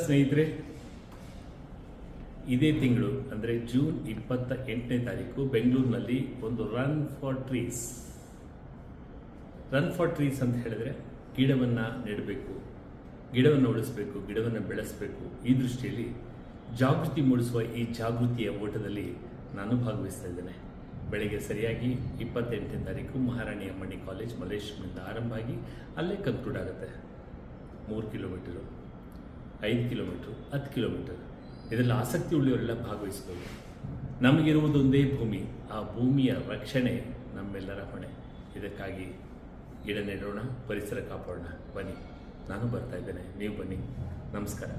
ಸ್ನೇಹಿತರೆ, ಇದೇ ತಿಂಗಳು ಅಂದರೆ ಜೂನ್ 28ನೇ ತಾರೀಕು ಬೆಂಗಳೂರಿನಲ್ಲಿ ಒಂದು ರನ್ ಫಾರ್ ಟ್ರೀಸ್ ಅಂತ ಹೇಳಿದ್ರೆ ಗಿಡವನ್ನು ನೆಡಬೇಕು, ಗಿಡವನ್ನು ಉಳಿಸಬೇಕು, ಗಿಡವನ್ನು ಬೆಳೆಸಬೇಕು. ಈ ದೃಷ್ಟಿಯಲ್ಲಿ ಜಾಗೃತಿ ಮೂಡಿಸುವ ಈ ಜಾಗೃತಿಯ ಓಟದಲ್ಲಿ ನಾನು ಭಾಗವಹಿಸ್ತಾ ಇದ್ದೇನೆ. ಬೆಳಗ್ಗೆ ಸರಿಯಾಗಿ 28ನೇ ತಾರೀಕು ಮಹಾರಾಣಿ ಅಮ್ಮಣ್ಣಿ ಕಾಲೇಜ್ ಮಲ್ಲೇಶ್ವರದಿಂದ ಆರಂಭ ಆಗಿ ಅಲ್ಲೇ ಕನ್ಕ್ಲೂಡ್ ಆಗುತ್ತೆ. 3 ಕಿಲೋಮೀಟರು, 5 ಕಿಲೋಮೀಟರು, 10 ಕಿಲೋಮೀಟರ್, ಇದರಲ್ಲಿ ಆಸಕ್ತಿ ಉಳ್ಳೆಯವರೆಲ್ಲ ಭಾಗವಹಿಸಬಹುದು. ನಮಗಿರುವುದೊಂದೇ ಭೂಮಿ, ಆ ಭೂಮಿಯ ರಕ್ಷಣೆ ನಮ್ಮೆಲ್ಲರ ಹೊಣೆ. ಇದಕ್ಕಾಗಿ ಗಿಡ ನೆಡೋಣ, ಪರಿಸರ ಕಾಪಾಡೋಣ. ಬನ್ನಿ, ನಾನು ಬರ್ತಾ ಇದ್ದೇನೆ, ನೀವು ಬನ್ನಿ. ನಮಸ್ಕಾರ.